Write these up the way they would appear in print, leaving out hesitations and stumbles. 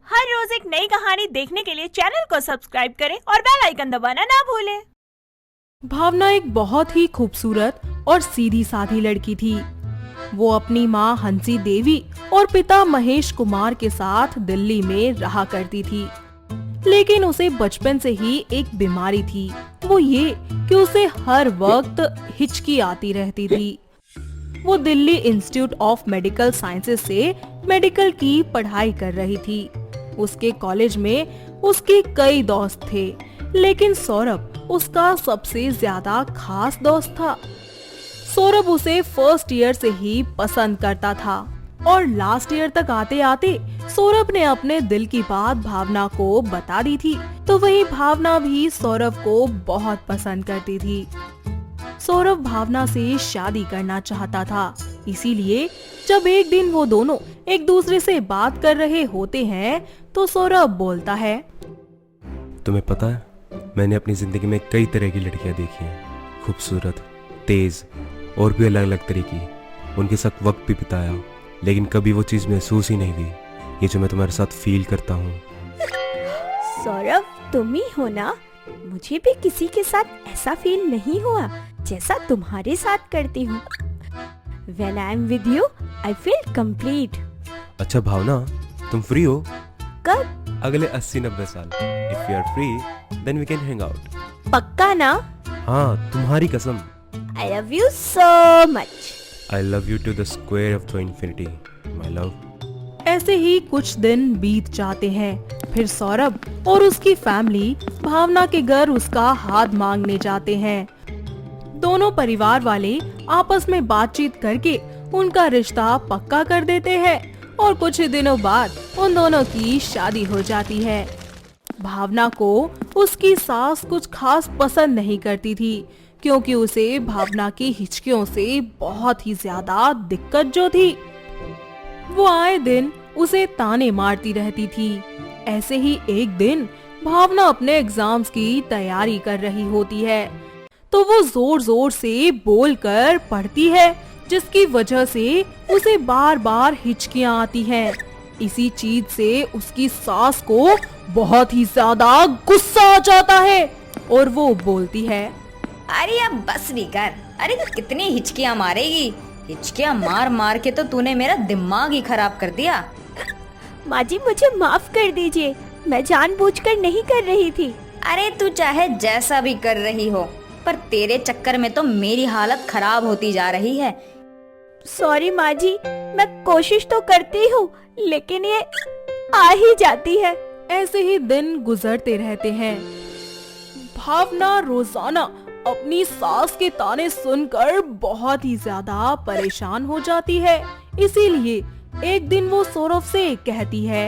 हर रोज एक नई कहानी देखने के लिए चैनल को सब्सक्राइब करें और बेल आइकन दबाना ना भूलें। भावना एक बहुत ही खूबसूरत और सीधी साधी लड़की थी। वो अपनी माँ हंसी देवी और पिता महेश कुमार के साथ दिल्ली में रहा करती थी, लेकिन उसे बचपन से ही एक बीमारी थी। वो ये कि उसे हर वक्त हिचकी आती रहती थी। वो Delhi institute of medical sciences से मेडिकल की पढ़ाई कर रही थी। उसके कॉलेज में उसके कई दोस्त थे, लेकिन सौरभ उसका सबसे ज्यादा खास दोस्त था। सौरभ उसे फर्स्ट ईयर से ही पसंद करता था और लास्ट ईयर तक आते आते सौरभ ने अपने दिल की बात भावना को बता दी थी। तो वही भावना भी सौरभ को बहुत पसंद करती थी। सौरभ भावना से शादी करना चाहता था, इसीलिए जब एक दिन वो दोनों एक दूसरे से बात कर रहे होते हैं तो सौरभ बोलता है, तुम्हें पता है, मैंने अपनी जिंदगी में कई तरह की लड़कियां देखी हैं, खूबसूरत, तेज और भी अलग अलग तरह की। उनके साथ वक्त भी बिताया, लेकिन कभी वो चीज महसूस ही नहीं हुई ये जो मैं तुम्हारे साथ फील करता हूँ। सौरभ, तुम ही हो ना? मुझे भी किसी के साथ ऐसा फील नहीं हुआ जैसा तुम्हारे साथ करती हूँ। When I'm with you, I feel complete. अच्छा भावना, तुम फ्री हो? कब? अगले 80-90 साल। If you are free, then we can hang out. पक्का ना? हाँ, तुम्हारी कसम। I love you so much. I love you to the square of the infinity, my love. ऐसे ही कुछ दिन बीत जाते हैं। फिर सौरभ और उसकी फैमिली भावना के घर उसका हाथ मांगने जाते हैं। दोनों परिवार वाले आपस में बातचीत करके उनका रिश्ता पक्का कर देते हैं और कुछ ही दिनों बाद उन दोनों की शादी हो जाती है। भावना को उसकी सास कुछ खास पसंद नहीं करती थी, क्योंकि उसे भावना की हिचकियों से बहुत ही ज्यादा दिक्कत जो थी। वो आए दिन उसे ताने मारती रहती थी। ऐसे ही एक दिन भावना अपने एग्जाम्स की तैयारी कर रही होती है, तो वो जोर जोर से बोलकर पढ़ती है, जिसकी वजह से उसे बार बार हिचकियां आती हैं। इसी चीज से उसकी सास को बहुत ही ज्यादा गुस्सा आ जाता है और वो बोलती है, अरे अब बस नहीं कर। अरे तो कितनी हिचकियां मारेगी? हिचकियां मार मार के तो तूने मेरा दिमाग ही खराब कर दिया। माँ जी, मुझे माफ कर दीजिए, मैं जानबूझकर नहीं कर रही थी। अरे तू चाहे जैसा भी कर रही हो, पर तेरे चक्कर में तो मेरी हालत खराब होती जा रही है। सॉरी माँ जी, मैं कोशिश तो करती हूँ, लेकिन ये आ ही जाती है। ऐसे ही दिन गुजरते रहते हैं। भावना रोजाना अपनी सास के ताने सुनकर बहुत ही ज्यादा परेशान हो जाती है। इसीलिए एक दिन वो सौरभ से कहती है,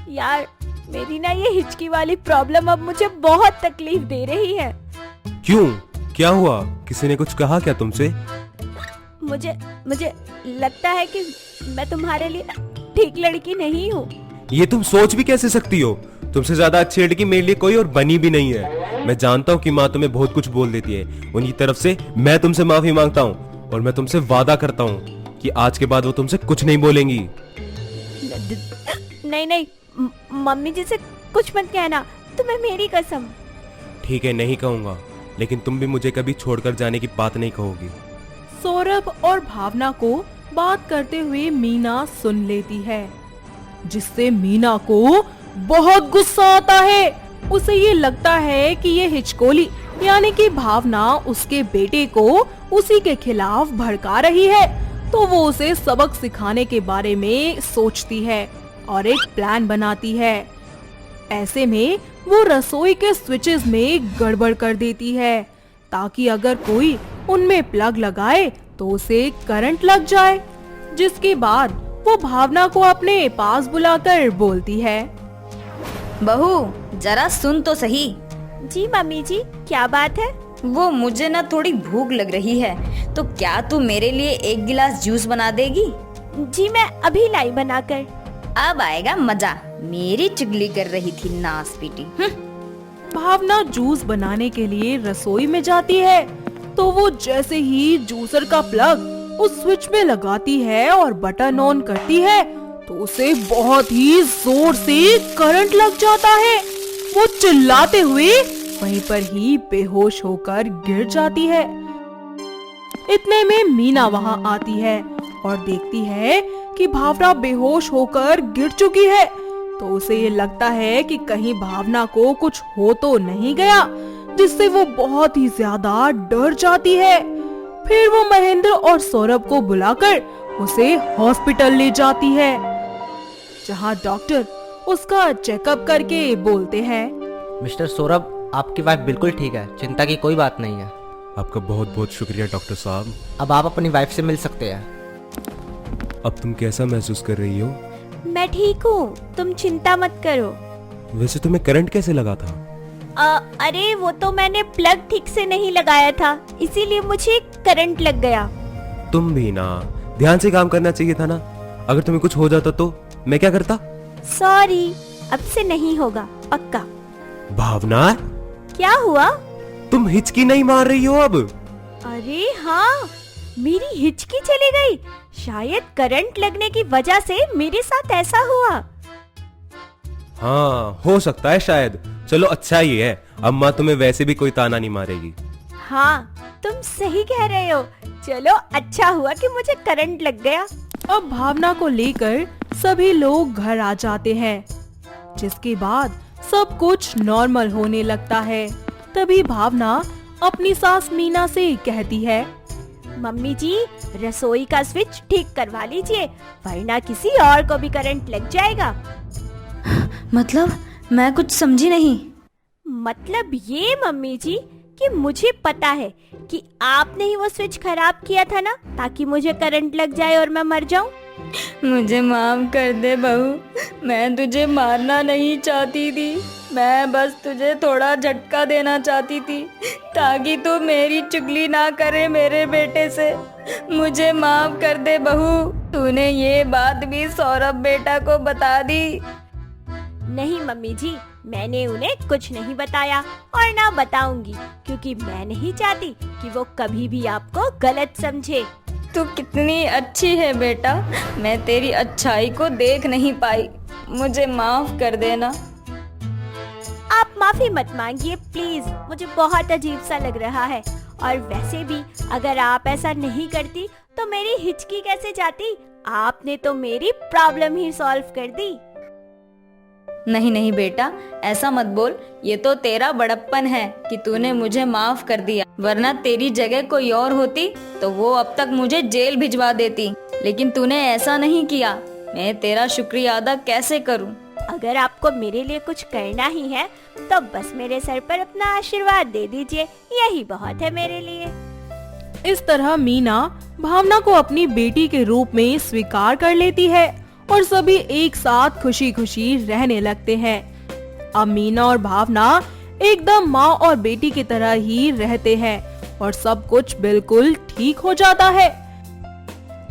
यार, मेरी ना ये हिचकी वाली प्रॉब्लम अब मुझे बहुत तकलीफ दे रही है। क्यों? क्या हुआ? किसी ने कुछ कहा क्या तुमसे? मुझे लगता है कि मैं तुम्हारे लिए ठीक लड़की नहीं हूँ। ये तुम सोच भी कैसे सकती हो? तुमसे ज्यादा अच्छी लड़की मेरे लिए कोई और बनी भी नहीं है। मैं जानता हूँ कि माँ तुम्हें बहुत कुछ बोल देती है, उनकी तरफ से मैं तुमसे माफी मांगता हूँ और मैं तुमसे वादा करता हूँ कि आज के बाद वो तुमसे कुछ नहीं बोलेंगी। नहीं, मम्मी जी से कुछ मत कहना, तुम्हें मेरी कसम। ठीक है, नहीं कहूँगा, लेकिन तुम भी मुझे कभी छोड़कर जाने की बात नहीं कहोगी। सौरभ और भावना को बात करते हुए मीना सुन लेती है, जिससे मीना को बहुत गुस्सा आता है। उसे ये लगता है कि ये हिचकोली यानी कि भावना उसके बेटे को उसी के खिलाफ भड़का रही है, तो वो उसे सबक सिखाने के बारे में सोचती है और एक प्लान बनाती है। ऐसे में वो रसोई के स्विचेस में गड़बड़ कर देती है, ताकि अगर कोई उनमें प्लग लगाए तो उसे करंट लग जाए। जिसके बाद वो भावना को अपने पास बुलाकर बोलती है, बहू, जरा सुन तो सही। जी मम्मी जी, क्या बात है? वो मुझे ना थोड़ी भूख लग रही है, तो क्या तू मेरे लिए एक गिलास जूस बना देगी? जी मैं अभी लाई बनाकर। अब आएगा मजा। मेरी चुगली कर रही थी नास पीटी। भावना जूस बनाने के लिए रसोई में जाती है, तो वो जैसे ही जूसर का प्लग उस स्विच में लगाती है और बटन ऑन करती है, तो उसे बहुत ही जोर से करंट लग जाता है। वो चिल्लाते हुए वहीं पर ही बेहोश होकर गिर जाती है। इतने में मीना वहां आती है और देखती है कि भावना बेहोश होकर गिर चुकी है। तो उसे ये लगता है कि कहीं भावना को कुछ हो तो नहीं गया, जिससे वो बहुत ही ज्यादा डर जाती है। फिर वो महेंद्र और सौरभ को बुलाकर उसे हॉस्पिटल ले जाती है, जहां डॉक्टर उसका चेकअप करके बोलते हैं, मिस्टर सौरभ, आपकी वाइफ बिल्कुल ठीक है, चिंता की कोई बात नहीं है। आपका बहुत बहुत शुक्रिया डॉक्टर साहब। अब आप अपनी वाइफ से मिल सकते हैं। अब तुम कैसा महसूस कर रही हो? मैं ठीक हूँ, तुम चिंता मत करो। वैसे तुम्हें करंट कैसे लगा था? अरे वो तो मैंने प्लग ठीक से नहीं लगाया था, इसीलिए मुझे करंट लग गया। तुम भी ना ध्यान से काम करना चाहिए था ना। अगर तुम्हें कुछ हो जाता तो मैं क्या करता? सॉरी, अब से नहीं होगा, पक्का। भावना, क्या हुआ? तुम हिचकी नहीं मार रही हो अब? अरे हाँ, मेरी हिचकी चली गई। शायद करंट लगने की वजह से मेरे साथ ऐसा हुआ। हाँ, हो सकता है शायद। चलो अच्छा ही है, अम्मा तुम्हें वैसे भी कोई ताना नहीं मारेगी। हाँ, तुम सही कह रहे हो। चलो अच्छा हुआ कि मुझे करंट लग गया। अब भावना को लेकर सभी लोग घर आ जाते हैं, जिसके बाद सब कुछ नॉर्मल होने लगता है। तभी भावना अपनी सास मीना से कहती है, मम्मी जी, रसोई का स्विच ठीक करवा लीजिए, वरना किसी और को भी करंट लग जाएगा। मतलब मैं कुछ समझी नहीं। मतलब ये मम्मी जी कि मुझे पता है कि आपने ही वो स्विच खराब किया था ना, ताकि मुझे करंट लग जाए और मैं मर जाऊं। मुझे माफ कर दे बहू, मैं तुझे मारना नहीं चाहती थी। मैं बस तुझे थोड़ा झटका देना चाहती थी ताकि तू मेरी चुगली ना करे मेरे बेटे से। मुझे माफ कर दे बहू। तूने ये बात भी सौरभ बेटा को बता दी? नहीं मम्मी जी, मैंने उन्हें कुछ नहीं बताया और ना बताऊंगी, क्योंकि मैं नहीं चाहती कि वो कभी भी आपको गलत समझे। तू कितनी अच्छी है बेटा, मैं तेरी अच्छाई को देख नहीं पाई। मुझे माफ कर देना। आप माफी मत मांगिए प्लीज, मुझे बहुत अजीब सा लग रहा है। और वैसे भी अगर आप ऐसा नहीं करती तो मेरी हिचकी कैसे जाती? आपने तो मेरी प्रॉब्लम ही सॉल्व कर दी। नहीं नहीं बेटा, ऐसा मत बोल। ये तो तेरा बड़प्पन है कि तूने मुझे माफ कर दिया, वरना तेरी जगह कोई और होती तो वो अब तक मुझे जेल भिजवा देती। लेकिन तूने ऐसा नहीं किया। मैं तेरा शुक्रिया अदा कैसे करूं? अगर आपको मेरे लिए कुछ करना ही है तो बस मेरे सर पर अपना आशीर्वाद दे दीजिए, यही बहुत है मेरे लिए। इस तरह मीना भावना को अपनी बेटी के रूप में स्वीकार कर लेती है और सभी एक साथ खुशी खुशी रहने लगते हैं। अब मीना और भावना एकदम माँ और बेटी की तरह ही रहते हैं और सब कुछ बिल्कुल ठीक हो जाता है।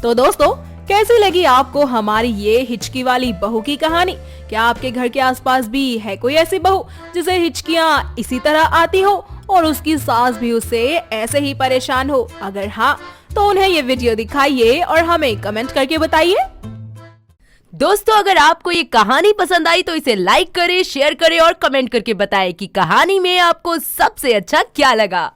तो दोस्तों, कैसी लगी आपको हमारी ये हिचकी वाली बहू की कहानी? क्या आपके घर के आसपास भी है कोई ऐसी बहू जिसे हिचकियाँ इसी तरह आती हो और उसकी सास भी उससे ऐसे ही परेशान हो? अगर हाँ, तो उन्हें ये वीडियो दिखाइए और हमें कमेंट करके बताइए। दोस्तों, अगर आपको ये कहानी पसंद आई तो इसे लाइक करें, शेयर करें और कमेंट करके बताएं कि कहानी में आपको सबसे अच्छा क्या लगा।